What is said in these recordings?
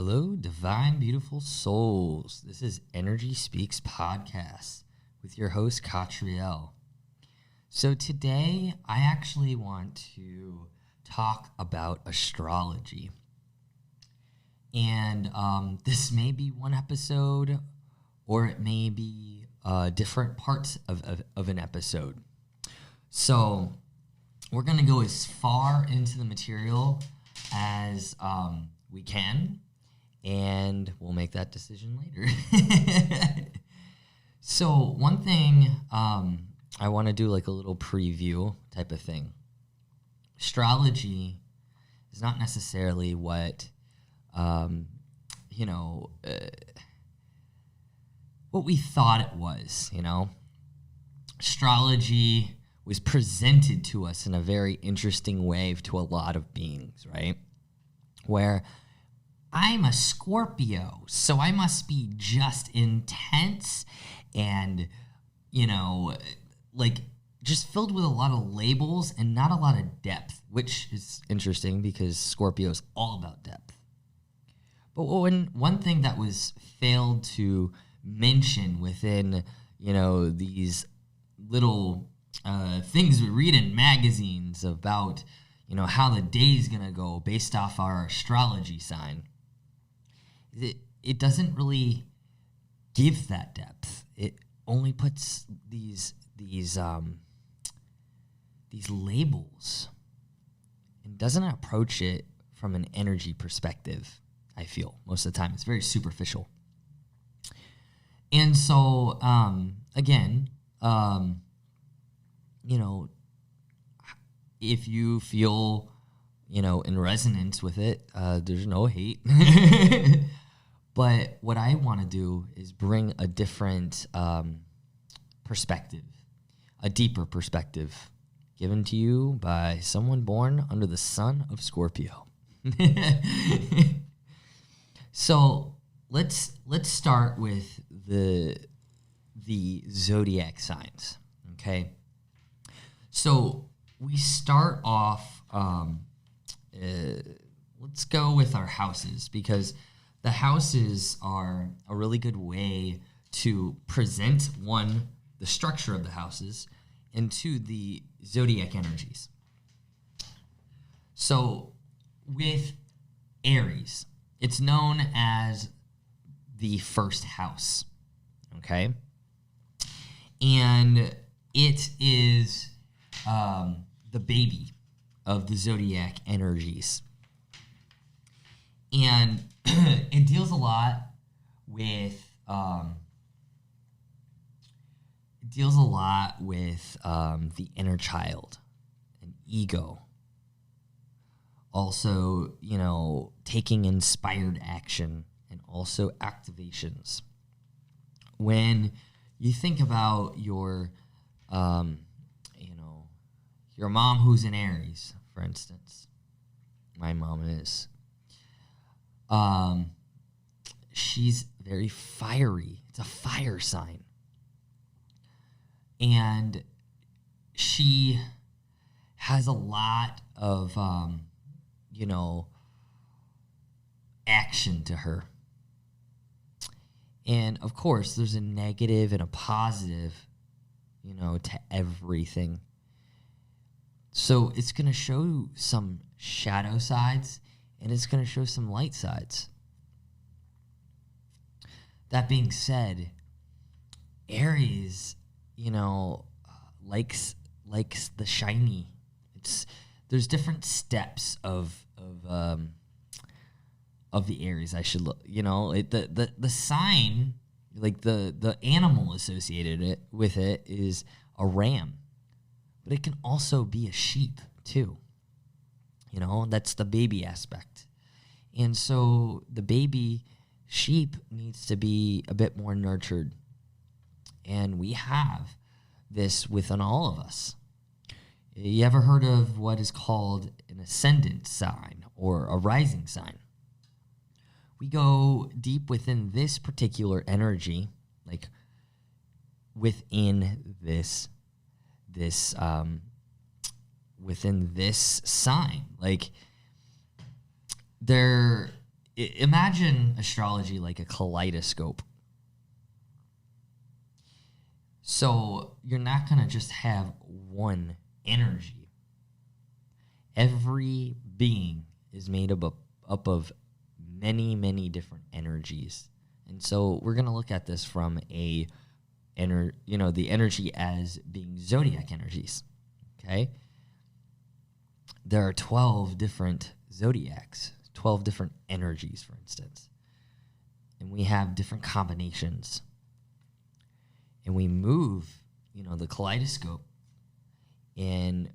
Hello, divine, beautiful souls. This is Energy Speaks Podcast with your host, Catriel. So today, I actually want to talk about astrology. And this may be one episode, or it may be different parts of an episode. So we're going to go as far into the material as we can. And we'll make that decision later. So one thing I want to do like a little preview type of thing. Astrology is not necessarily what, what we thought it was, Astrology was presented to us in a very interesting way to a lot of beings, right? Where I'm a Scorpio, so I must be just intense and, just filled with a lot of labels and not a lot of depth, which is interesting because Scorpio is all about depth. But one thing that was failed to mention within, these little things we read in magazines about, how the day's going to go based off our astrology sign, it doesn't really give that depth. It only puts these labels and doesn't approach it from an energy perspective. I feel most of the time it's very superficial. And so again, if you feel in resonance with it, there's no hate. But what I want to do is bring a different perspective, a deeper perspective, given to you by someone born under the sun of Scorpio. So let's start with the zodiac signs. Okay, so we start off. Let's go with our houses, because the houses are a really good way to present, one, the structure of the houses, and two, the zodiac energies. So with Aries, it's known as the first house, okay? And it is the baby of the zodiac energies. And it deals a lot with the inner child and ego. Also, taking inspired action and also activations. When you think about your mom who's in Aries, for instance, my mom is. She's very fiery. It's a fire sign. And she has a lot of, action to her. And of course, there's a negative and a positive, to everything. So it's going to show some shadow sides, and it's going to show some light sides. That being said, Aries, likes the shiny. There's different steps of the Aries. I should look. The sign, like the animal associated with it is a ram, but it can also be a sheep too. That's the baby aspect. And so the baby sheep needs to be a bit more nurtured. And we have this within all of us. You ever heard of what is called an ascendant sign or a rising sign? We go deep within this particular energy, like within this within this sign. Like there imagine astrology like a kaleidoscope. So you're not going to just have one energy. Every being is made up of many, many different energies. And so we're going to look at this from the energy as being zodiac energies, okay? There are 12 different zodiacs, 12 different energies, for instance. And we have different combinations. And we move, the kaleidoscope, and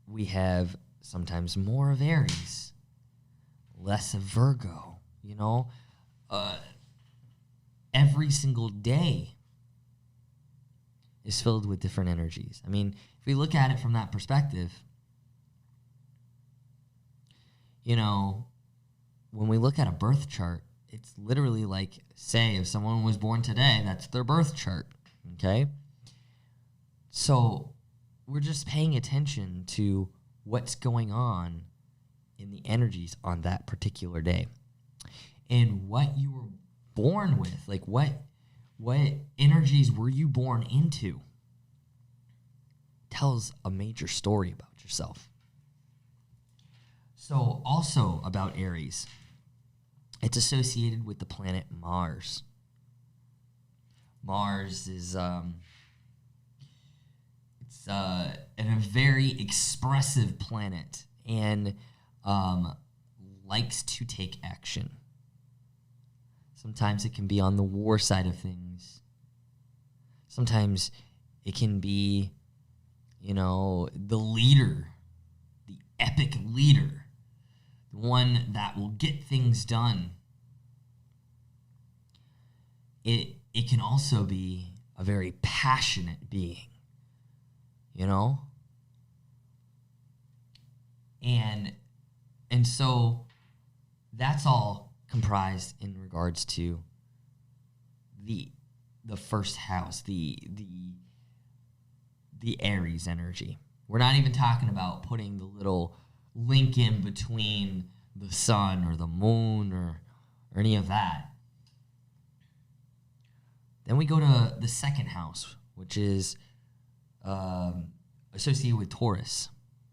we have sometimes more of Aries, less of Virgo, every single day is filled with different energies. I mean, if we look at it from that perspective, when we look at a birth chart, it's literally like, say, if someone was born today, that's their birth chart, okay? So we're just paying attention to what's going on in the energies on that particular day. And what you were born with, like what energies were you born into, tells a major story about yourself. So also about Aries, it's associated with the planet Mars. Mars is it's a very expressive planet and likes to take action. Sometimes it can be on the war side of things. Sometimes it can be, the leader, the epic leader, the one that will get things done. It can also be a very passionate being, And so that's all comprised in regards to the first house, the Aries energy. We're not even talking about putting the little link in between the sun or the moon or any of that. Then we go to the second house, which is associated with Taurus.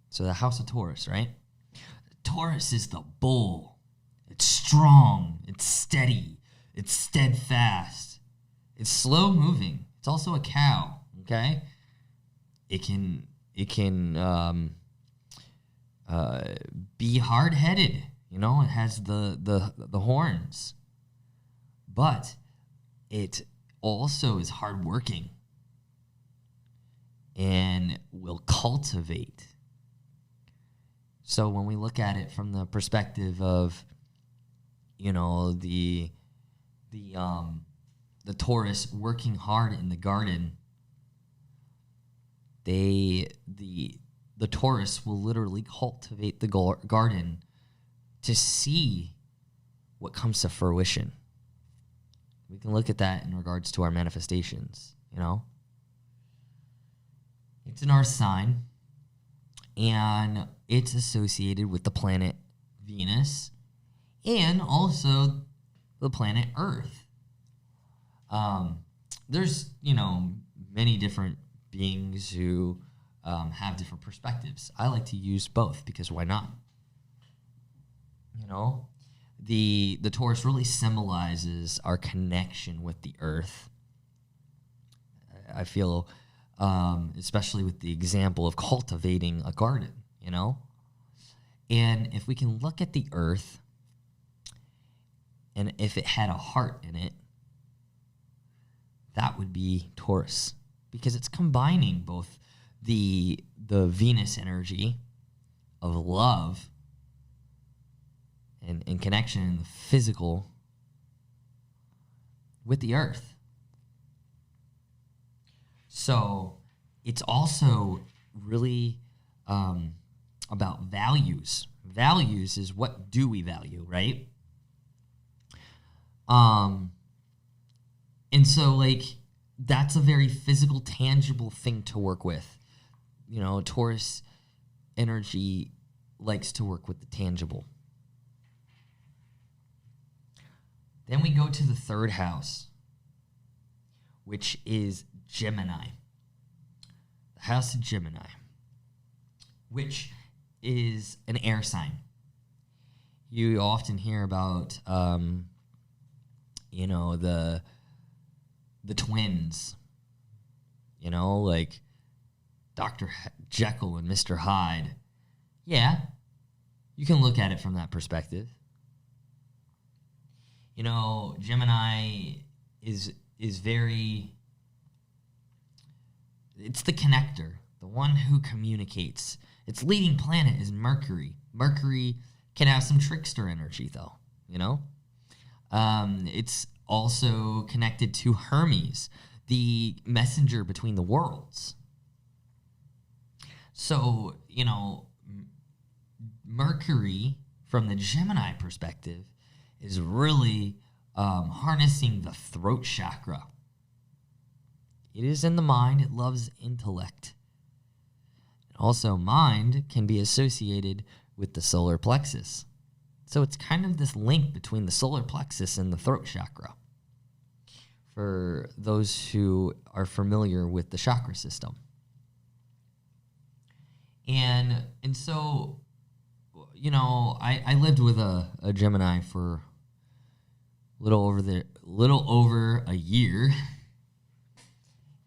So the house of Taurus, right? Taurus is the bull. It's strong. It's steady. It's steadfast. It's slow moving. It's also a cow. Okay. It can be hard headed. It has the horns, but it also is hardworking and will cultivate. So when we look at it from the perspective of, the Taurus working hard in the garden, the Taurus will literally cultivate the garden to see what comes to fruition. We can look at that in regards to our manifestations, It's an earth sign, and it's associated with the planet Venus and also the planet Earth. There's, many different beings who have different perspectives. I like to use both because why not? The Taurus really symbolizes our connection with the earth. I feel, especially with the example of cultivating a garden, And if we can look at the earth, and if it had a heart in it, that would be Taurus, because it's combining both the Venus energy of love and connection in the physical with the earth. So it's also really about values. Values is what do we value, right? And so that's a very physical, tangible thing to work with. Taurus energy likes to work with the tangible. Then we go to the third house, which is Gemini. The house of Gemini, which is an air sign. You often hear about, the twins, like Dr. Jekyll and Mr. Hyde. Yeah, you can look at it from that perspective. Gemini is very, it's the connector, the one who communicates. Its leading planet is Mercury. Mercury can have some trickster energy, though, It's also connected to Hermes, the messenger between the worlds. So, Mercury, from the Gemini perspective, is really harnessing the throat chakra. It is in the mind. It loves intellect. Also, mind can be associated with the solar plexus. So it's kind of this link between the solar plexus and the throat chakra, for those who are familiar with the chakra system. And so, I lived with a Gemini for little over a year.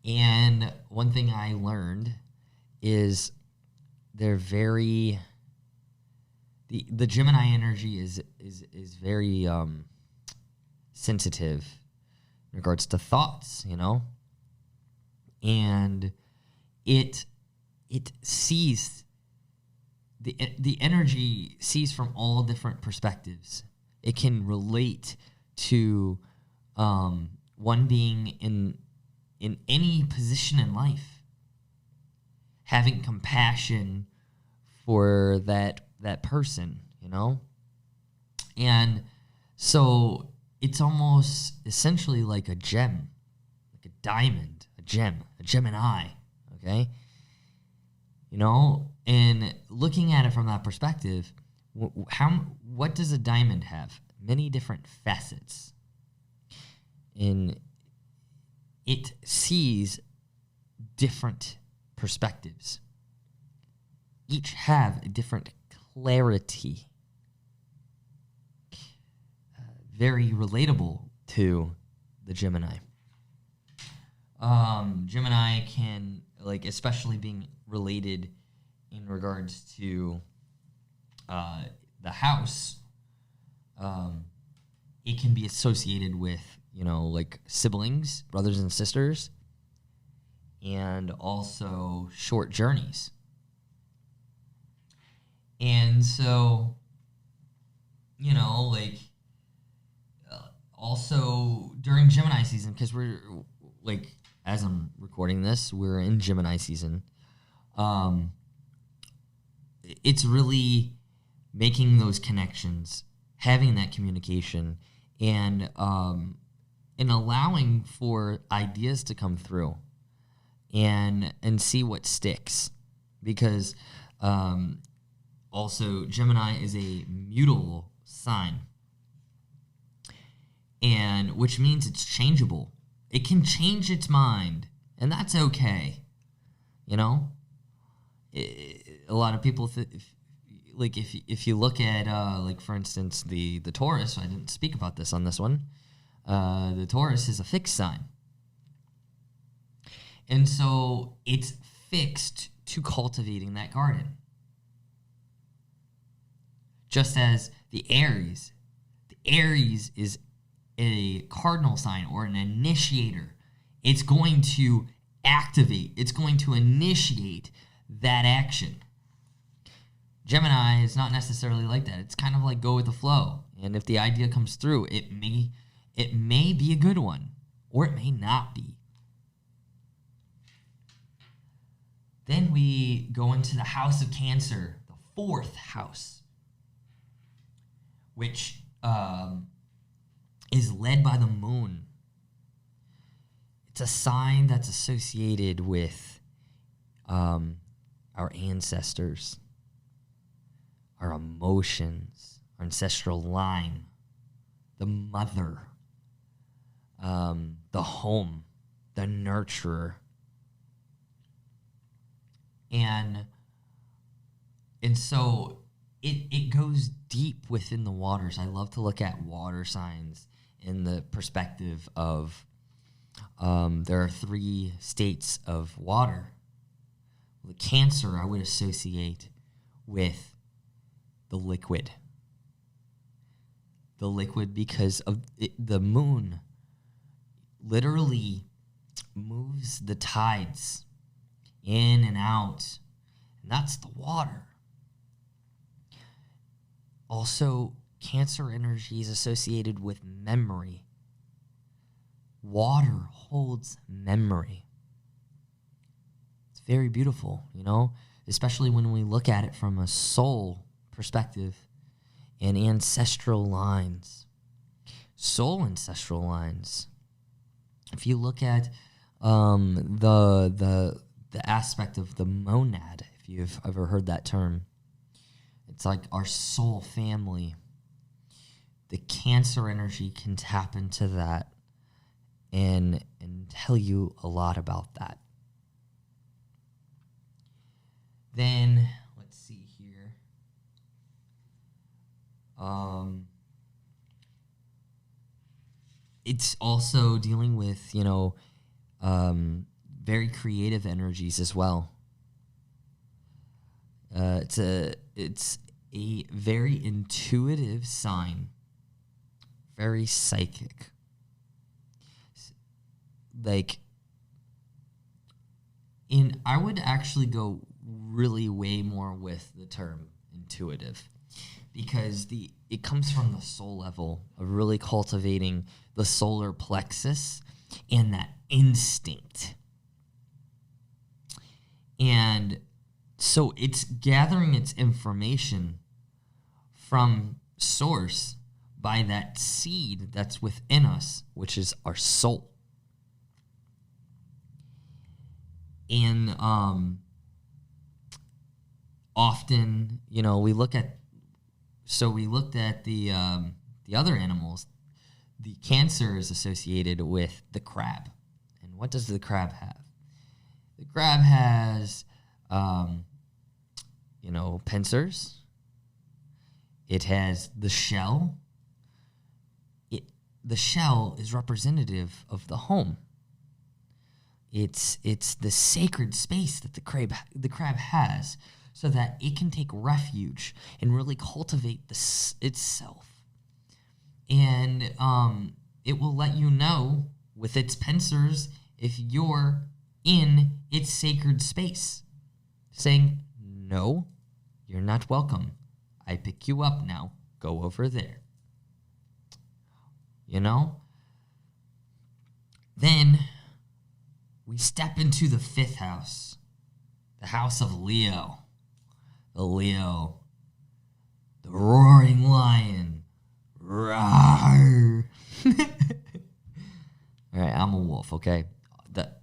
And one thing I learned is they're very, the Gemini energy is very sensitive in regards to thoughts, and it sees, the energy sees from all different perspectives. It can relate to one being in any position in life, having compassion for that person, and so it's almost essentially like a gem, like a diamond, a gem, a Gemini, okay? And looking at it from that perspective, what does a diamond have? Many different facets. And it sees different perspectives. Each have a different clarity. Very relatable to the Gemini. Gemini can, especially being related in regards to the house, it can be associated with, siblings, brothers and sisters, and also short journeys. And so, also during Gemini season, because we're, as I'm recording this, we're in Gemini season. It's really making those connections, having that communication, and allowing for ideas to come through, and see what sticks, because also Gemini is a mutable sign, and which means it's changeable. It can change its mind, and that's okay. A lot of people if you look at for instance the Taurus, I didn't speak about this on this one. The Taurus is a fixed sign, and so it's fixed to cultivating that garden. Just as the Aries is a cardinal sign or an initiator. It's going to activate, it's going to initiate that action. Gemini is not necessarily like that. It's kind of like go with the flow. And if the idea comes through, it may be a good one, or it may not be. Then we go into the house of Cancer, the fourth house, which is led by the moon. It's a sign that's associated with our ancestors, our emotions, our ancestral line, the mother, the home, the nurturer. And so it goes deep within the waters. I love to look at water signs in the perspective of there are 3 states of water. The Cancer I would associate with the liquid. The liquid because of the moon literally moves the tides in and out, and that's the water. Also, Cancer energy is associated with memory. Water holds memory. It's very beautiful, especially when we look at it from a soul perspective and ancestral lines. Soul ancestral lines. If you look at the aspect of the monad, if you've ever heard that term, it's like our soul family. The Cancer energy can tap into that and tell you a lot about that. Then, let's see here. It's also dealing with, very creative energies as well. It's a very intuitive sign, very psychic. I would actually go really way more with the term intuitive, because it comes from the soul level of really cultivating the solar plexus and that instinct. And so it's gathering its information from source by that seed that's within us, which is our soul. And often, we looked at the other animals. The Cancer is associated with the crab. And what does the crab have? The crab has, pincers. It has the shell. The shell is representative of the home. It's the sacred space that the crab has, so that it can take refuge and really cultivate itself. And it will let you know with its pincers if you're in its sacred space, saying, no, you're not welcome. I pick you up now. Go over there. Then we step into the 5th house, the house of Leo. The Leo, the roaring lion. Roar. All right, I'm a wolf, okay?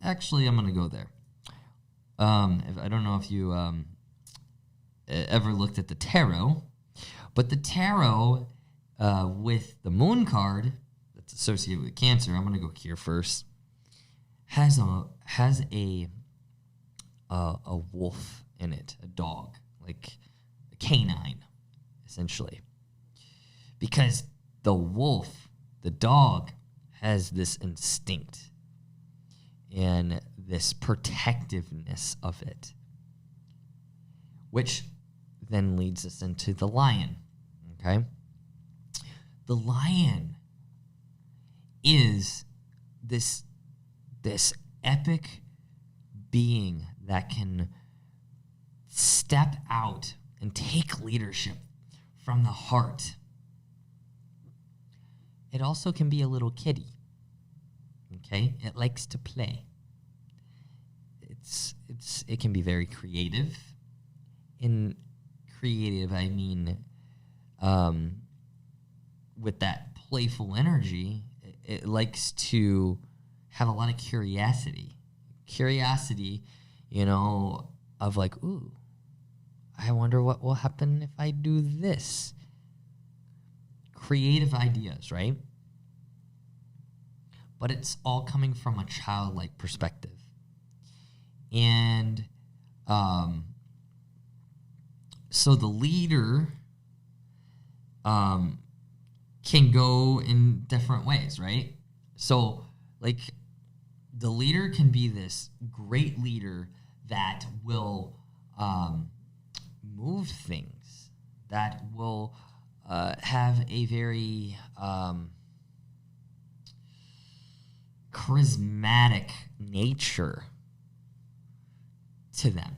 Actually, I'm going to go there. I don't know if you ever looked at the tarot, but the tarot with the moon card that's associated with Cancer, I'm going to go here first, has a wolf in it, a dog, like a canine, essentially. Because the wolf, the dog, has this instinct and this protectiveness of it, which then leads us into the lion, okay? The lion is this epic being that can step out and take leadership from the heart. It also can be a little kitty, okay? It likes to play. It can be very creative. In creative, I mean, with that playful energy, it likes to have a lot of curiosity. Curiosity, of like, ooh, I wonder what will happen if I do this. Creative ideas, right? but it's all coming from a childlike perspective. And so the leader can go in different ways, right? So, like, the leader can be this great leader that will move things, that will have a very charismatic nature to them.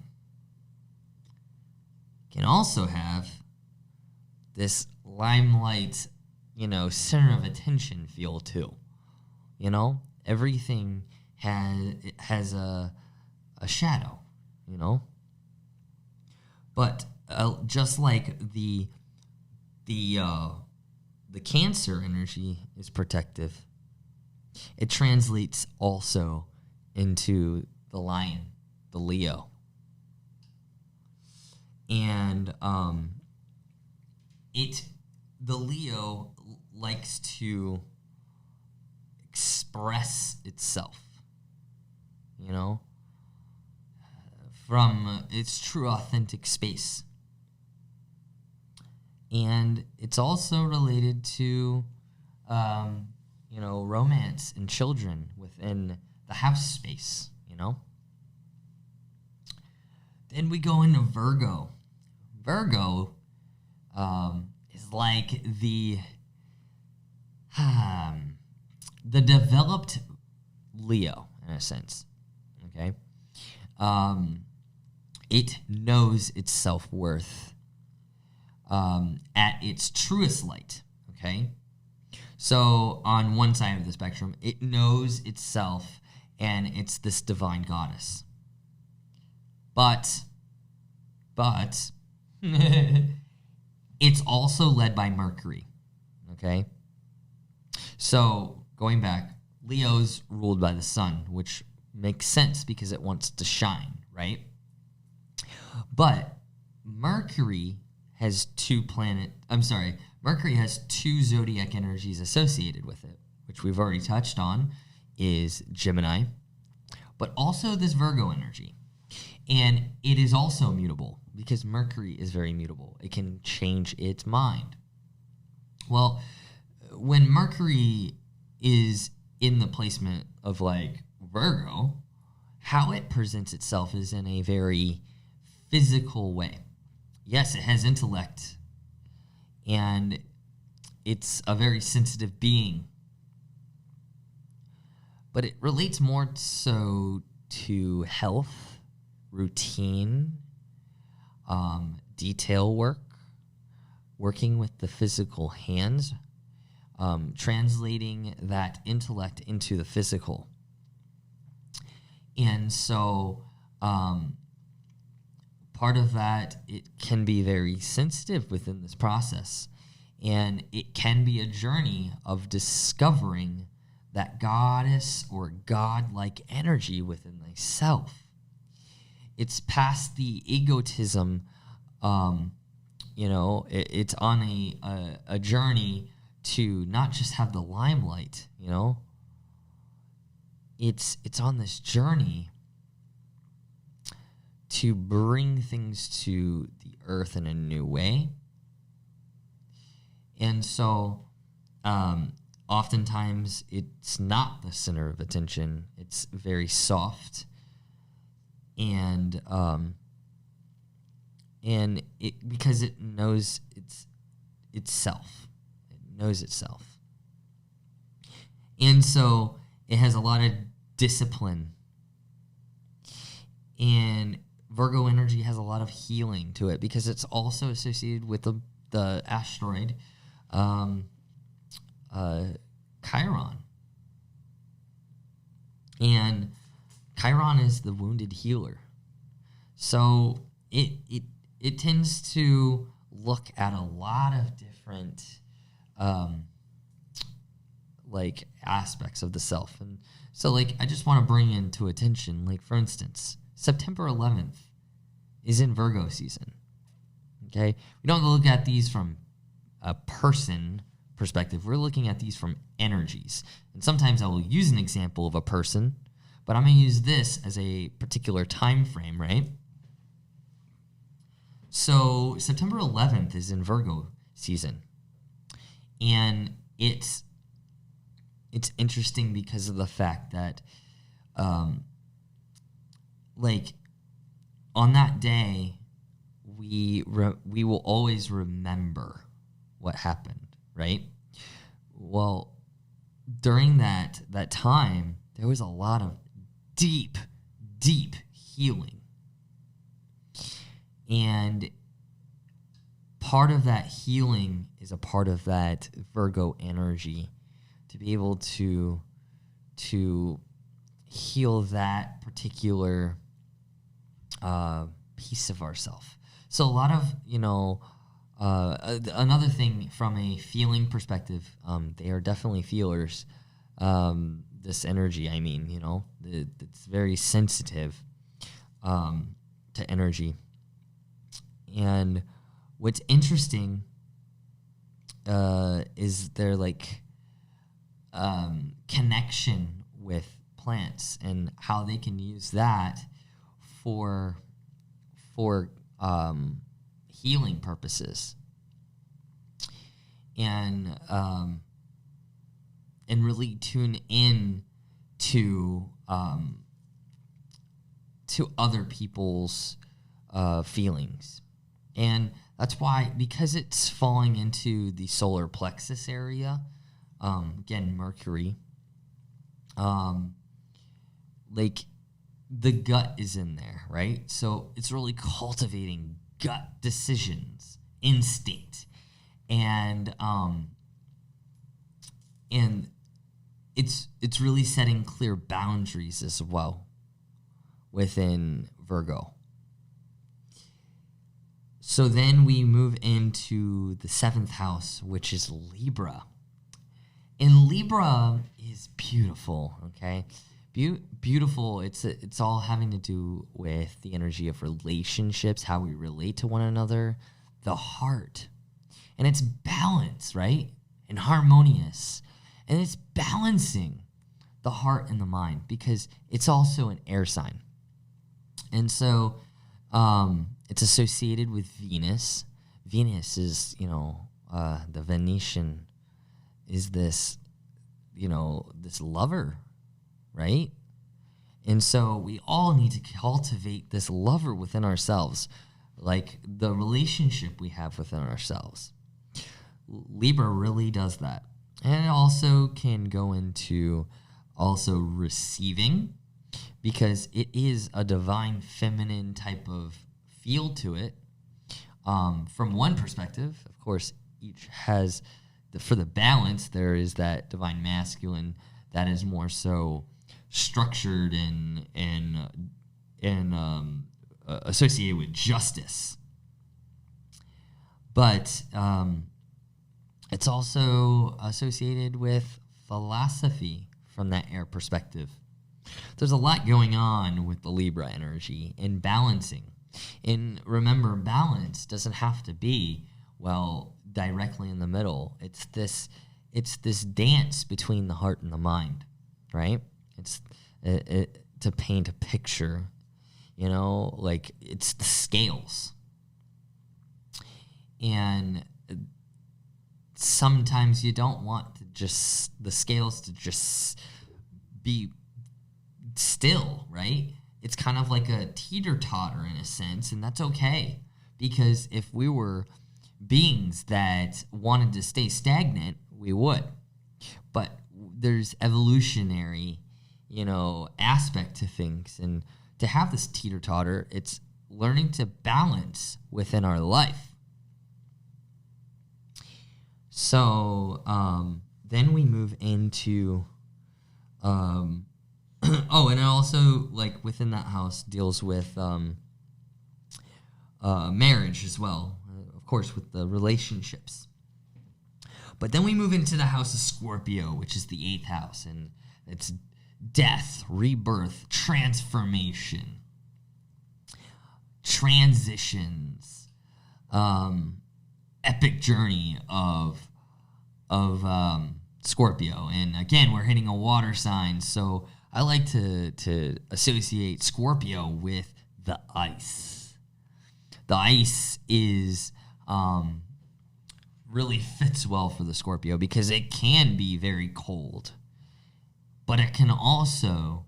Can also have this limelight, center of attention feel too. Everything has a shadow, But just like the Cancer energy is protective, it translates also into the Lion, the Leo. And the Leo likes to express itself, from its true authentic space. And it's also related to, romance and children within the house space, Then we go into Virgo. Virgo is like the developed Leo, in a sense, okay? It knows its self-worth at its truest light, okay? So on one side of the spectrum, it knows itself, and it's this divine goddess. But it's also led by Mercury, okay? So going back, Leo's ruled by the sun, which makes sense because it wants to shine, right? But Mercury has Mercury has two zodiac energies associated with it, which we've already touched on, is Gemini, but also this Virgo energy. And it is also mutable because Mercury is very mutable. It can change its mind. Well, when Mercury is in the placement of like Virgo, how it presents itself is in a very physical way. Yes, it has intellect, and it's a very sensitive being, but it relates more so to health, routine, detail work, working with the physical hands, translating that intellect into the physical. And so part of that, it can be very sensitive within this process. And it can be a journey of discovering that goddess or godlike energy within thyself. It's past the egotism, it's on a journey to not just have the limelight, It's on this journey to bring things to the earth in a new way. And so oftentimes it's not the center of attention. It's very soft. And because it knows itself. It knows itself. And so it has a lot of discipline. And Virgo energy has a lot of healing to it because it's also associated with the asteroid Chiron. And Chiron is the wounded healer. So it tends to look at a lot of different aspects of the self. And so I just want to bring into attention, for instance, September 11th is in Virgo season. Okay? We don't look at these from a person perspective. We're looking at these from energies. And sometimes I will use an example of a person, but I'm going to use this as a particular time frame, right? So September 11th is in Virgo season. And it's interesting because of the fact that like on that day we will always remember what happened, right? Well, during that time there was a lot of deep healing. And part of that healing is a part of that Virgo energy, to be able to heal that particular piece of ourselves. So a lot of, another thing from a feeling perspective, they are definitely feelers. This energy, I mean, it's very sensitive to energy. And what's interesting is their connection with plants and how they can use that for healing purposes, and really tune in to other people's feelings. And that's why, because it's falling into the solar plexus area, again, Mercury, the gut is in there, right? So it's really cultivating gut decisions, instinct, and it's really setting clear boundaries as well within Virgo. So then we move into the 7th house, which is Libra. And Libra is beautiful, okay? Beautiful. It's all having to do with the energy of relationships, how we relate to one another, the heart. And it's balance, right? And harmonious. And it's balancing the heart and the mind, because it's also an air sign. And so it's associated with Venus. Venus is, the Venetian is this, this lover, right? And so we all need to cultivate this lover within ourselves, like the relationship we have within ourselves. Libra really does that. And it also can go into also receiving, because it is a divine feminine type of feel to it. From one perspective, of course, each has, for the balance, there is that divine masculine that is more so structured and associated with justice. But it's also associated with philosophy from that air perspective. There's a lot going on with the Libra energy and balancing. And remember, balance doesn't have to be, directly in the middle. It's this dance between the heart and the mind, right? It's to paint a picture, it's the scales. And sometimes you don't want the scales to just be still, right? It's kind of like a teeter-totter in a sense, and that's okay. Because if we were beings that wanted to stay stagnant, we would. But there's evolutionary, aspect to things. And to have this teeter-totter, it's learning to balance within our life. So then we move into... and it also, within that house, deals with marriage as well, of course, with the relationships. But then we move into the house of Scorpio, which is the 8th house, and it's death, rebirth, transformation, transitions, epic journey of Scorpio. And again, we're hitting a water sign, so I like to associate Scorpio with the ice. The ice is really fits well for the Scorpio because it can be very cold, but it can also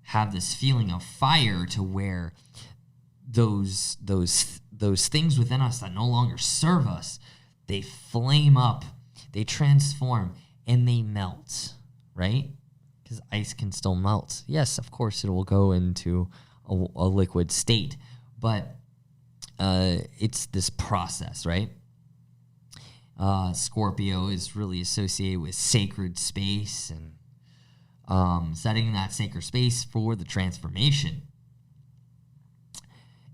have this feeling of fire to where those things within us that no longer serve us, they flame up, they transform, and they melt, right? Because ice can still melt. Yes, of course, it will go into a liquid state, but it's this process, right? Scorpio is really associated with sacred space and setting that sacred space for the transformation.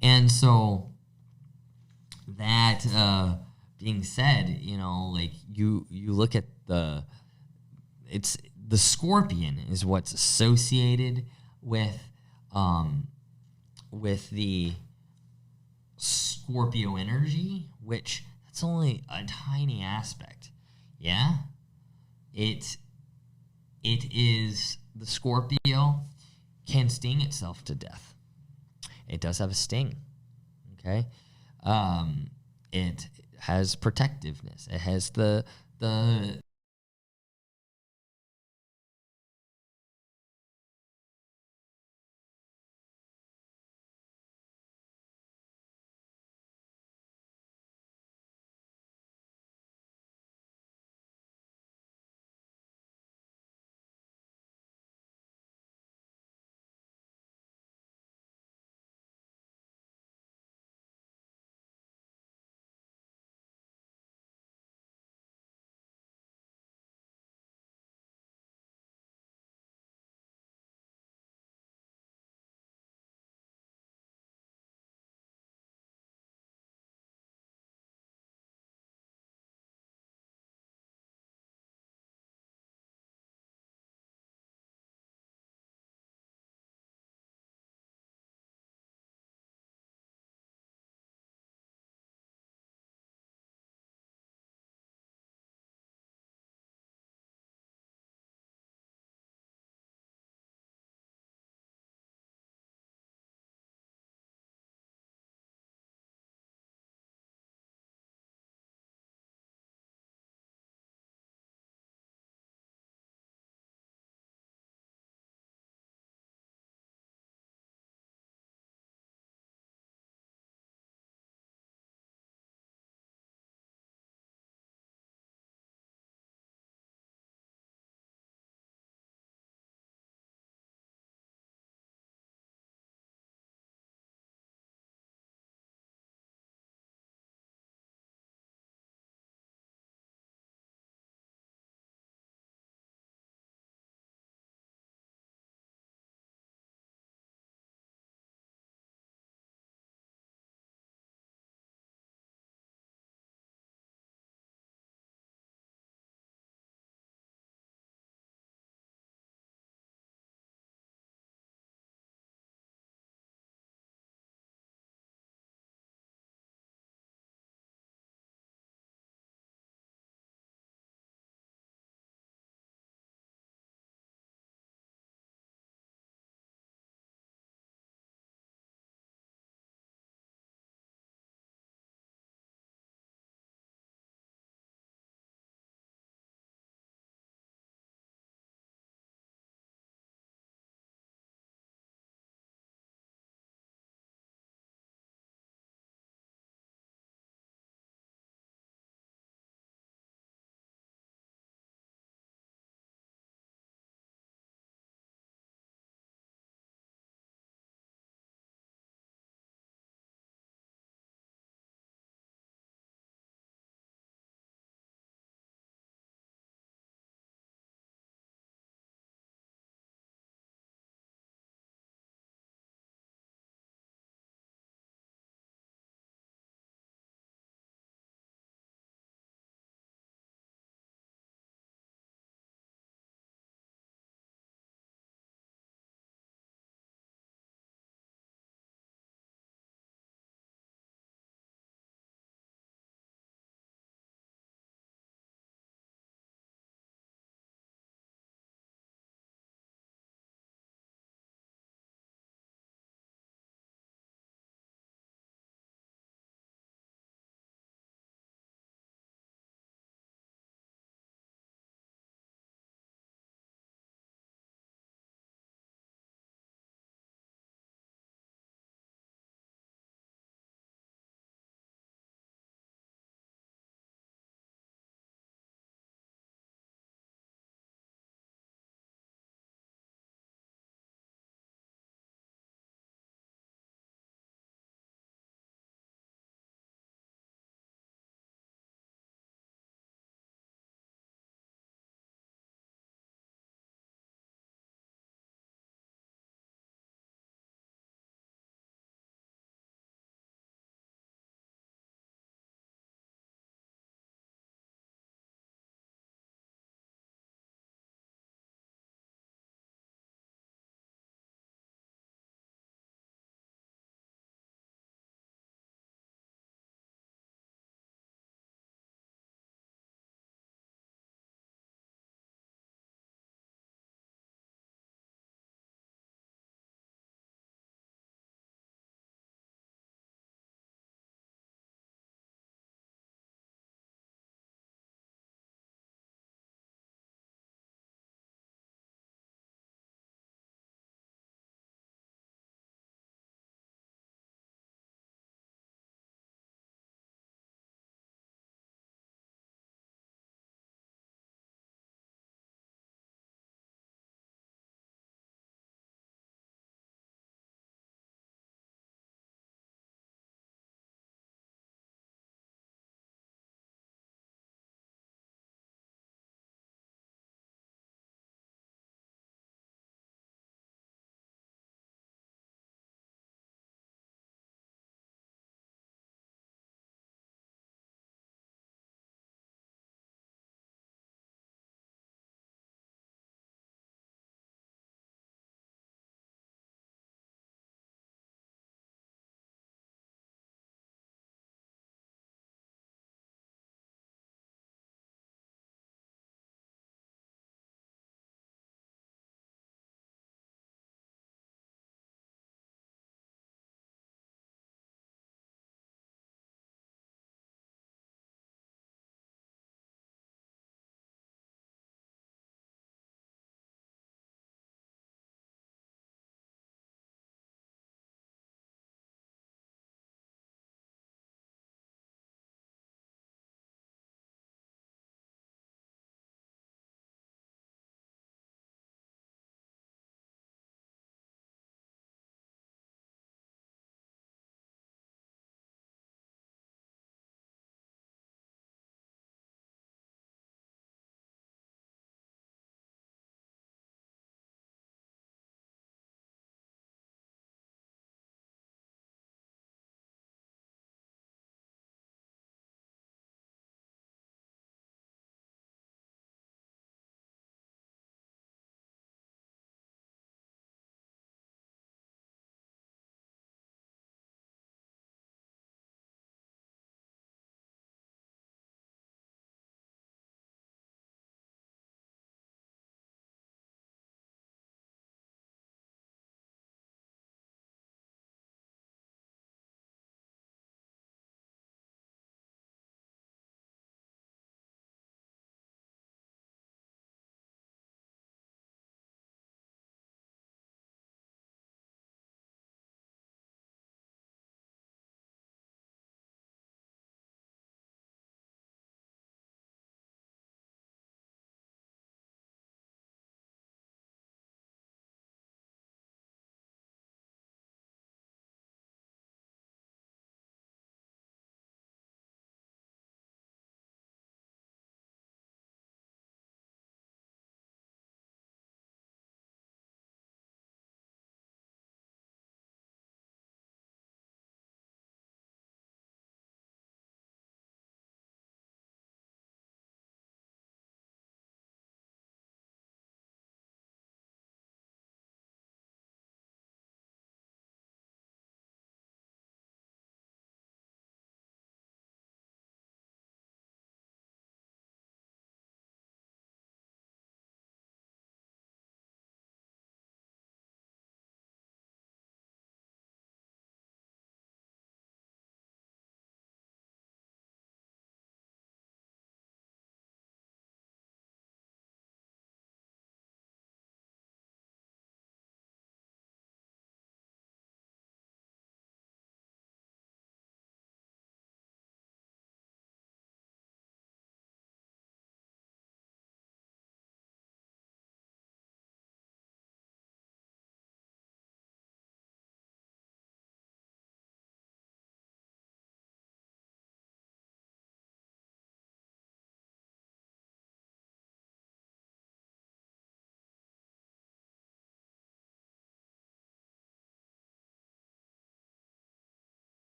And so that being said, you know, like you look at the scorpion is what's associated with the Scorpio energy, which that's only a tiny aspect. Yeah, it is, the Scorpio can sting itself to death. It does have a sting. Okay, it has protectiveness. It has the